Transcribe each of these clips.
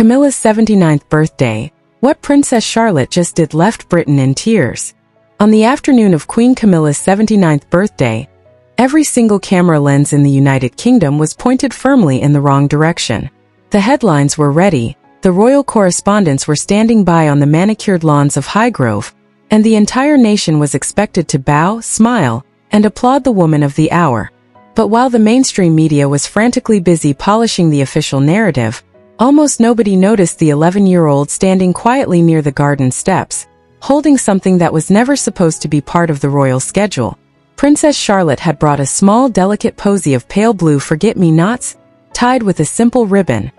Camilla's 79th birthday. What Princess Charlotte just did left Britain in tears. On the afternoon of Queen Camilla's 79th birthday, every single camera lens in the United Kingdom was pointed firmly in the wrong direction. The headlines were ready, the royal correspondents were standing by on the manicured lawns of Highgrove, and the entire nation was expected to bow, smile, and applaud the woman of the hour. But while the mainstream media was frantically busy polishing the official narrative, almost nobody noticed the 11-year-old standing quietly near the garden steps, holding something that was never supposed to be part of the royal schedule. Princess Charlotte had brought a small, delicate posy of pale blue forget-me-nots, tied with a simple ribbon,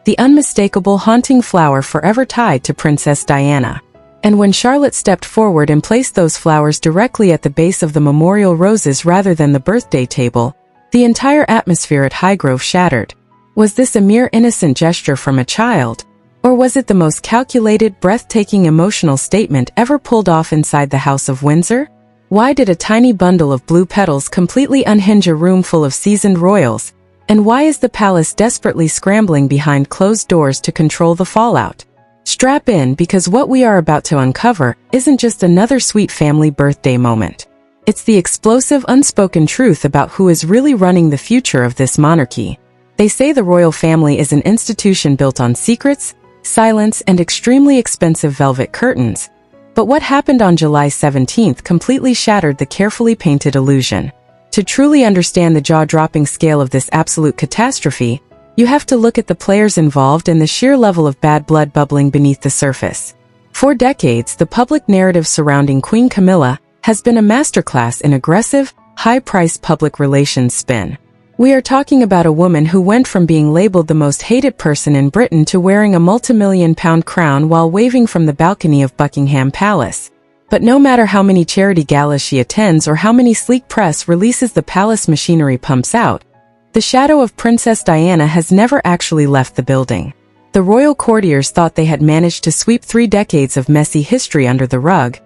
the unmistakable haunting flower forever tied to Princess Diana. And when Charlotte stepped forward and placed those flowers directly at the base of the memorial roses rather than the birthday table, the entire atmosphere at Highgrove shattered. Was this a mere innocent gesture from a child? Or was it the most calculated, breathtaking emotional statement ever pulled off inside the House of Windsor? Why did a tiny bundle of blue petals completely unhinge a room full of seasoned royals? And why is the palace desperately scrambling behind closed doors to control the fallout? Strap in, because what we are about to uncover isn't just another sweet family birthday moment. It's the explosive, unspoken truth about who is really running the future of this monarchy. They say the royal family is an institution built on secrets, silence, and extremely expensive velvet curtains. But what happened on July 17th completely shattered the carefully painted illusion. To truly understand the jaw-dropping scale of this absolute catastrophe, you have to look at the players involved and the sheer level of bad blood bubbling beneath the surface. For decades, the public narrative surrounding Queen Camilla has been a masterclass in aggressive, high-priced public relations spin. We are talking about a woman who went from being labeled the most hated person in Britain to wearing a multi-million-pound crown while waving from the balcony of Buckingham Palace. But no matter how many charity galas she attends or how many sleek press releases the palace machinery pumps out, the shadow of Princess Diana has never actually left the building. The royal courtiers thought they had managed to sweep 3 decades of messy history under the rug.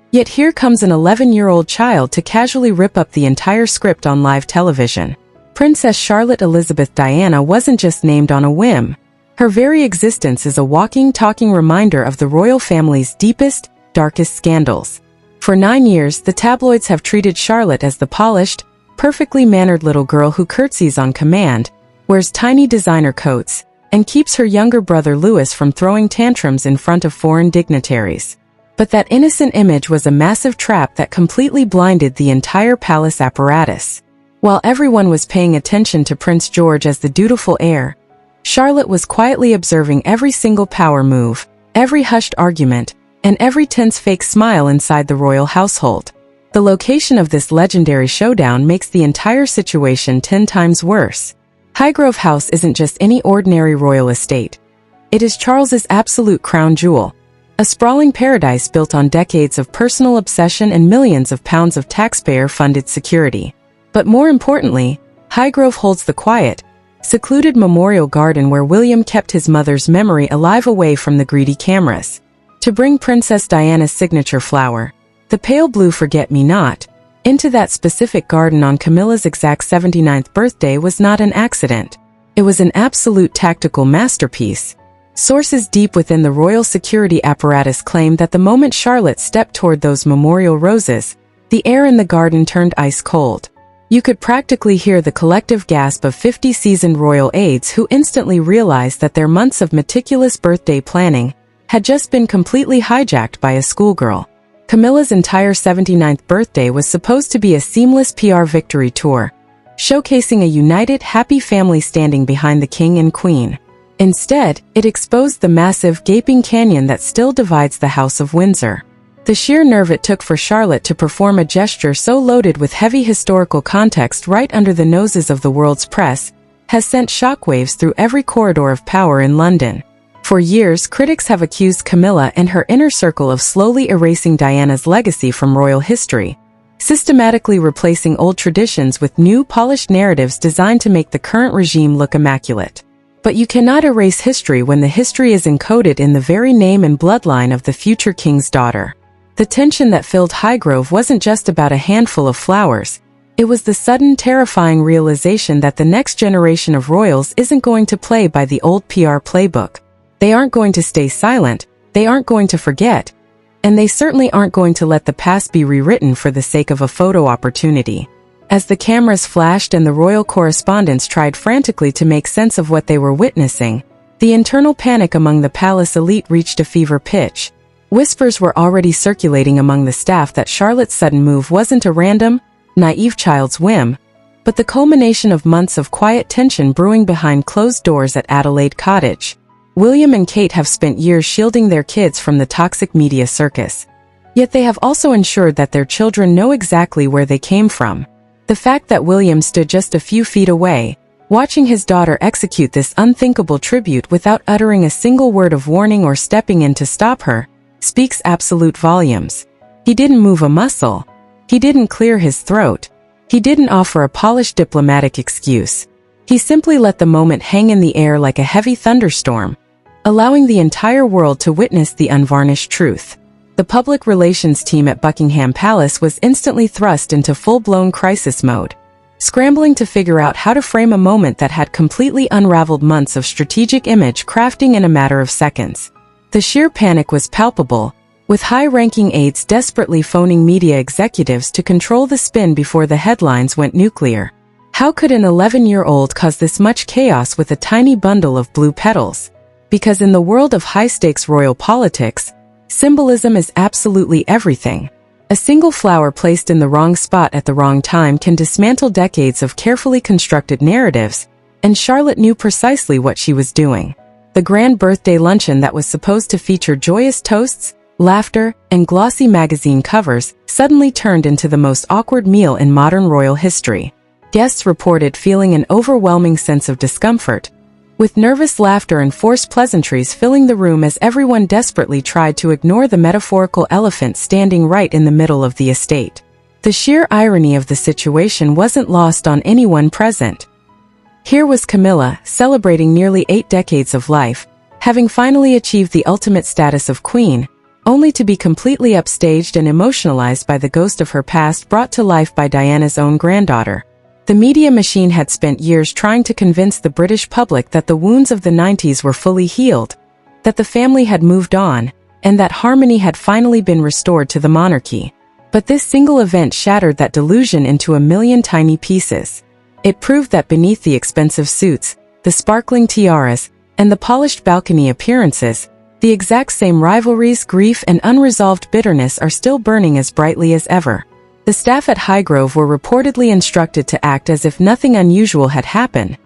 Yet here comes an 11-year-old child to casually rip up the entire script on live television. Princess Charlotte Elizabeth Diana wasn't just named on a whim. Her very existence is a walking, talking reminder of the royal family's deepest, darkest scandals. For 9 years, the tabloids have treated Charlotte as the polished, perfectly mannered little girl who curtsies on command, wears tiny designer coats, and keeps her younger brother Louis from throwing tantrums in front of foreign dignitaries. But that innocent image was a massive trap that completely blinded the entire palace apparatus. While everyone was paying attention to Prince George as the dutiful heir, Charlotte was quietly observing every single power move, every hushed argument, and every tense fake smile inside the royal household. The location of this legendary showdown makes the entire situation 10 times worse. Highgrove House isn't just any ordinary royal estate. It is Charles's absolute crown jewel, a sprawling paradise built on decades of personal obsession and millions of pounds of taxpayer-funded security. But more importantly, Highgrove holds the quiet, secluded memorial garden where William kept his mother's memory alive away from the greedy cameras. To bring Princess Diana's signature flower, the pale blue forget-me-not, into that specific garden on Camilla's exact 79th birthday was not an accident. It was an absolute tactical masterpiece. Sources deep within the royal security apparatus claim that the moment Charlotte stepped toward those memorial roses, the air in the garden turned ice cold. You could practically hear the collective gasp of 50 seasoned royal aides who instantly realized that their months of meticulous birthday planning had just been completely hijacked by a schoolgirl. Camilla's entire 79th birthday was supposed to be a seamless PR victory tour, showcasing a united, happy family standing behind the king and queen. Instead, it exposed the massive, gaping canyon that still divides the House of Windsor. The sheer nerve it took for Charlotte to perform a gesture so loaded with heavy historical context right under the noses of the world's press has sent shockwaves through every corridor of power in London. For years, critics have accused Camilla and her inner circle of slowly erasing Diana's legacy from royal history, systematically replacing old traditions with new, polished narratives designed to make the current regime look immaculate. But you cannot erase history when the history is encoded in the very name and bloodline of the future king's daughter. The tension that filled Highgrove wasn't just about a handful of flowers. It was the sudden, terrifying realization that the next generation of royals isn't going to play by the old PR playbook. They aren't going to stay silent, they aren't going to forget, and they certainly aren't going to let the past be rewritten for the sake of a photo opportunity. As the cameras flashed and the royal correspondents tried frantically to make sense of what they were witnessing, the internal panic among the palace elite reached a fever pitch. Whispers were already circulating among the staff that Charlotte's sudden move wasn't a random, naive child's whim, but the culmination of months of quiet tension brewing behind closed doors at Adelaide Cottage. William and Kate have spent years shielding their kids from the toxic media circus. Yet they have also ensured that their children know exactly where they came from. The fact that William stood just a few feet away, watching his daughter execute this unthinkable tribute without uttering a single word of warning or stepping in to stop her, speaks absolute volumes. He didn't move a muscle. He didn't clear his throat. He didn't offer a polished diplomatic excuse. He simply let the moment hang in the air like a heavy thunderstorm, allowing the entire world to witness the unvarnished truth. The public relations team at Buckingham Palace was instantly thrust into full-blown crisis mode, scrambling to figure out how to frame a moment that had completely unraveled months of strategic image crafting in a matter of seconds. The sheer panic was palpable, with high-ranking aides desperately phoning media executives to control the spin before the headlines went nuclear. How could an 11-year-old cause this much chaos with a tiny bundle of blue petals? Because in the world of high-stakes royal politics, symbolism is absolutely everything. A single flower placed in the wrong spot at the wrong time can dismantle decades of carefully constructed narratives, and Charlotte knew precisely what she was doing. The grand birthday luncheon that was supposed to feature joyous toasts, laughter, and glossy magazine covers suddenly turned into the most awkward meal in modern royal history. Guests reported feeling an overwhelming sense of discomfort, with nervous laughter and forced pleasantries filling the room as everyone desperately tried to ignore the metaphorical elephant standing right in the middle of the estate. The sheer irony of the situation wasn't lost on anyone present. Here was Camilla, celebrating nearly 8 decades of life, having finally achieved the ultimate status of queen, only to be completely upstaged and emotionalized by the ghost of her past brought to life by Diana's own granddaughter. The media machine had spent years trying to convince the British public that the wounds of the 90s were fully healed, that the family had moved on, and that harmony had finally been restored to the monarchy. But this single event shattered that delusion into a million tiny pieces. It proved that beneath the expensive suits, the sparkling tiaras, and the polished balcony appearances, the exact same rivalries, grief, and unresolved bitterness are still burning as brightly as ever. The staff at Highgrove were reportedly instructed to act as if nothing unusual had happened.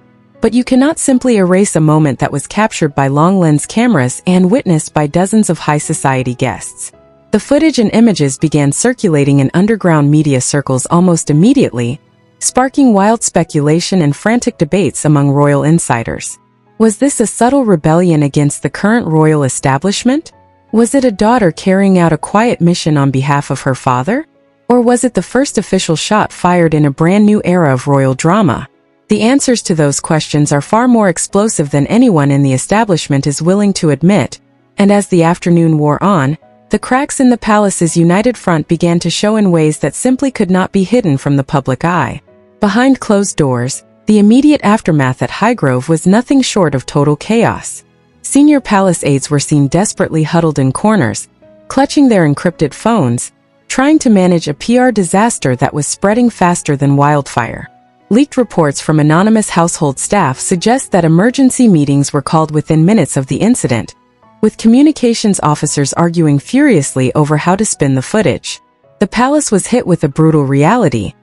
But you cannot simply erase a moment that was captured by long-lens cameras and witnessed by dozens of high society guests. The footage and images began circulating in underground media circles almost immediately, sparking wild speculation and frantic debates among royal insiders. Was this a subtle rebellion against the current royal establishment? Was it a daughter carrying out a quiet mission on behalf of her father? Or was it the first official shot fired in a brand new era of royal drama? The answers to those questions are far more explosive than anyone in the establishment is willing to admit, and as the afternoon wore on, the cracks in the palace's united front began to show in ways that simply could not be hidden from the public eye. Behind closed doors, the immediate aftermath at Highgrove was nothing short of total chaos. Senior palace aides were seen desperately huddled in corners, clutching their encrypted phones, trying to manage a PR disaster that was spreading faster than wildfire. Leaked reports from anonymous household staff suggest that emergency meetings were called within minutes of the incident, with communications officers arguing furiously over how to spin the footage. The palace was hit with a brutal reality.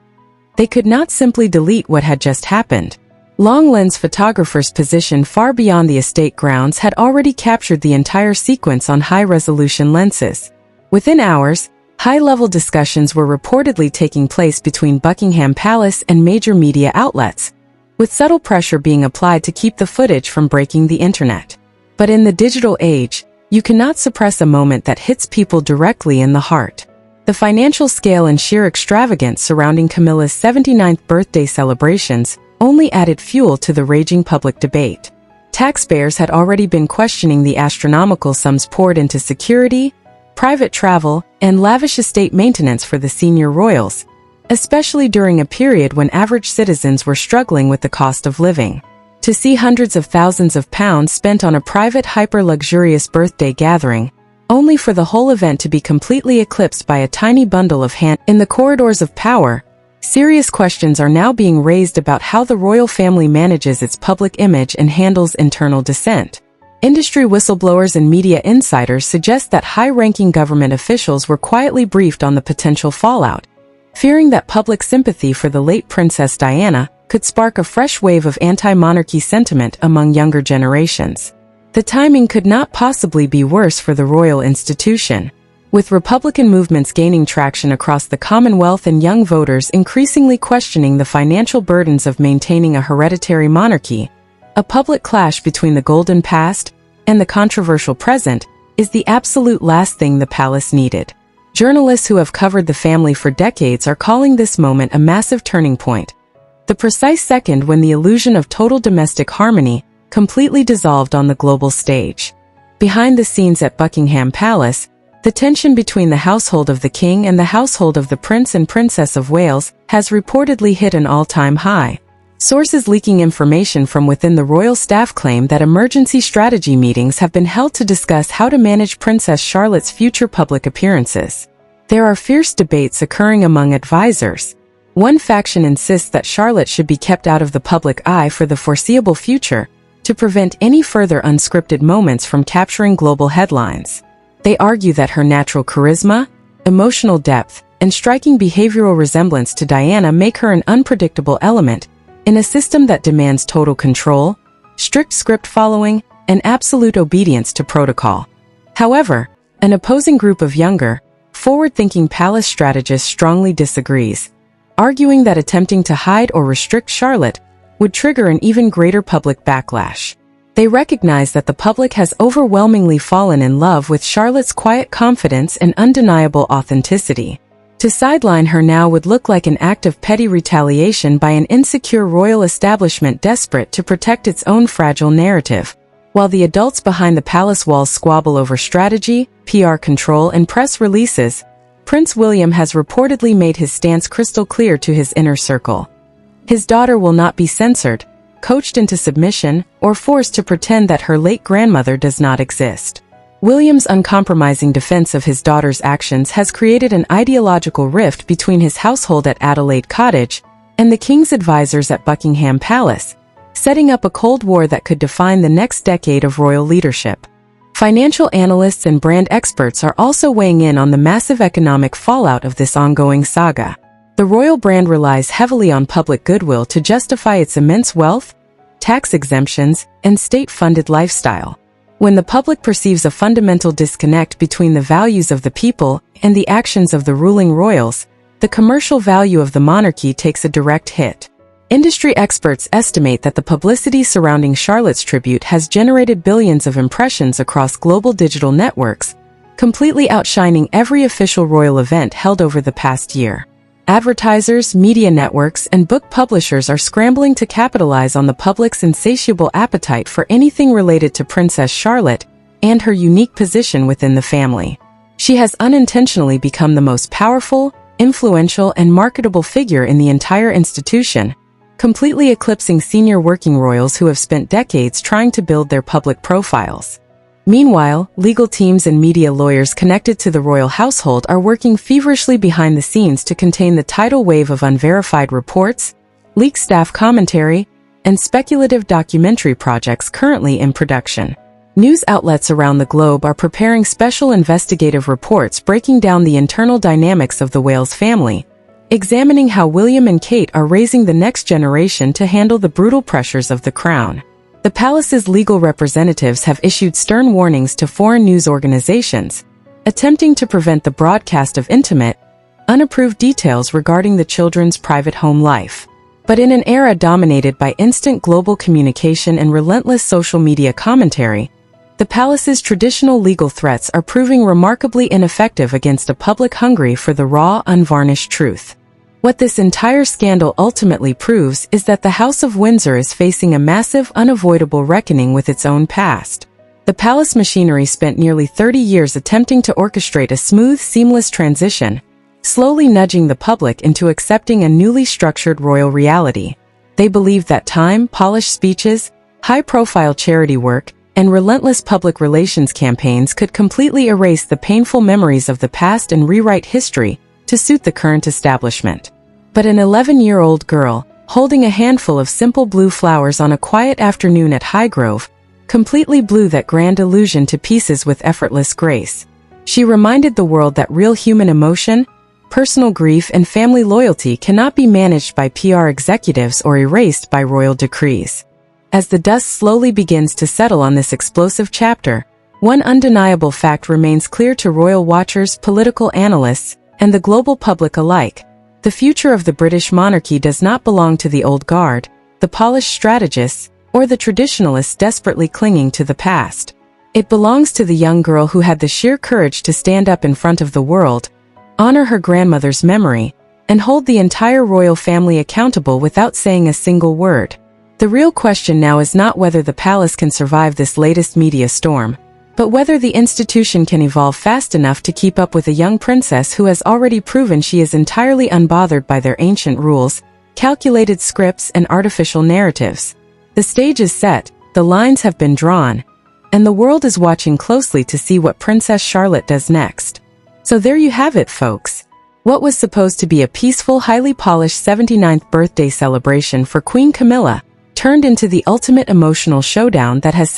They could not simply delete what had just happened. Long-lens photographers positioned far beyond the estate grounds had already captured the entire sequence on high-resolution lenses. Within hours, high-level discussions were reportedly taking place between Buckingham Palace and major media outlets, with subtle pressure being applied to keep the footage from breaking the internet. But in the digital age, you cannot suppress a moment that hits people directly in the heart. The financial scale and sheer extravagance surrounding Camilla's 79th birthday celebrations only added fuel to the raging public debate. Taxpayers had already been questioning the astronomical sums poured into security, private travel, and lavish estate maintenance for the senior royals, especially during a period when average citizens were struggling with the cost of living. To see hundreds of thousands of pounds spent on a private hyper-luxurious birthday gathering, only for the whole event to be completely eclipsed by a tiny bundle of hand in the corridors of power, serious questions are now being raised about how the royal family manages its public image and handles internal dissent. Industry whistleblowers and media insiders suggest that high-ranking government officials were quietly briefed on the potential fallout, fearing that public sympathy for the late Princess Diana could spark a fresh wave of anti-monarchy sentiment among younger generations. The timing could not possibly be worse for the royal institution. With Republican movements gaining traction across the Commonwealth and young voters increasingly questioning the financial burdens of maintaining a hereditary monarchy, a public clash between the golden past and the controversial present is the absolute last thing the palace needed. Journalists who have covered the family for decades are calling this moment a massive turning point, the precise second when the illusion of total domestic harmony completely dissolved on the global stage. Behind the scenes at Buckingham Palace, the tension between the household of the King and the household of the Prince and Princess of Wales has reportedly hit an all-time high. Sources leaking information from within the royal staff claim that emergency strategy meetings have been held to discuss how to manage Princess Charlotte's future public appearances. There are fierce debates occurring among advisors. One faction insists that Charlotte should be kept out of the public eye for the foreseeable future, to prevent any further unscripted moments from capturing global headlines. They argue that her natural charisma, emotional depth, and striking behavioral resemblance to Diana make her an unpredictable element in a system that demands total control, strict script following, and absolute obedience to protocol. However, an opposing group of younger, forward-thinking palace strategists strongly disagrees, arguing that attempting to hide or restrict Charlotte would trigger an even greater public backlash. They recognize that the public has overwhelmingly fallen in love with Charlotte's quiet confidence and undeniable authenticity. To sideline her now would look like an act of petty retaliation by an insecure royal establishment desperate to protect its own fragile narrative. While the adults behind the palace walls squabble over strategy, PR control, and press releases, Prince William has reportedly made his stance crystal clear to his inner circle. His daughter will not be censored, coached into submission, or forced to pretend that her late grandmother does not exist. William's uncompromising defense of his daughter's actions has created an ideological rift between his household at Adelaide Cottage and the King's advisors at Buckingham Palace, setting up a Cold War that could define the next decade of royal leadership. Financial analysts and brand experts are also weighing in on the massive economic fallout of this ongoing saga. The royal brand relies heavily on public goodwill to justify its immense wealth, tax exemptions, and state-funded lifestyle. When the public perceives a fundamental disconnect between the values of the people and the actions of the ruling royals, the commercial value of the monarchy takes a direct hit. Industry experts estimate that the publicity surrounding Charlotte's tribute has generated billions of impressions across global digital networks, completely outshining every official royal event held over the past year. Advertisers, media networks, and book publishers are scrambling to capitalize on the public's insatiable appetite for anything related to Princess Charlotte and her unique position within the family. She has unintentionally become the most powerful, influential, and marketable figure in the entire institution, completely eclipsing senior working royals who have spent decades trying to build their public profiles. Meanwhile, legal teams and media lawyers connected to the royal household are working feverishly behind the scenes to contain the tidal wave of unverified reports, leaked staff commentary, and speculative documentary projects currently in production. News outlets around the globe are preparing special investigative reports breaking down the internal dynamics of the Wales family, examining how William and Kate are raising the next generation to handle the brutal pressures of the crown. The palace's legal representatives have issued stern warnings to foreign news organizations, attempting to prevent the broadcast of intimate, unapproved details regarding the children's private home life. But in an era dominated by instant global communication and relentless social media commentary, the palace's traditional legal threats are proving remarkably ineffective against a public hungry for the raw, unvarnished truth. What this entire scandal ultimately proves is that the House of Windsor is facing a massive, unavoidable reckoning with its own past. The palace machinery spent nearly 30 years attempting to orchestrate a smooth, seamless transition, slowly nudging the public into accepting a newly structured royal reality. They believed that time, polished speeches, high-profile charity work, and relentless public relations campaigns could completely erase the painful memories of the past and rewrite history to suit the current establishment. But an 11-year-old girl, holding a handful of simple blue flowers on a quiet afternoon at Highgrove, completely blew that grand illusion to pieces with effortless grace. She reminded the world that real human emotion, personal grief, and family loyalty cannot be managed by PR executives or erased by royal decrees. As the dust slowly begins to settle on this explosive chapter, one undeniable fact remains clear to royal watchers, political analysts, and the global public alike. The future of the British monarchy does not belong to the old guard, the polished strategists, or the traditionalists desperately clinging to the past. It belongs to the young girl who had the sheer courage to stand up in front of the world, honor her grandmother's memory, and hold the entire royal family accountable without saying a single word. The real question now is not whether the palace can survive this latest media storm, but whether the institution can evolve fast enough to keep up with a young princess who has already proven she is entirely unbothered by their ancient rules, calculated scripts, and artificial narratives. The stage is set, the lines have been drawn, and the world is watching closely to see what Princess Charlotte does next. So there you have it, folks. What was supposed to be a peaceful, highly polished 79th birthday celebration for Queen Camilla turned into the ultimate emotional showdown that has sent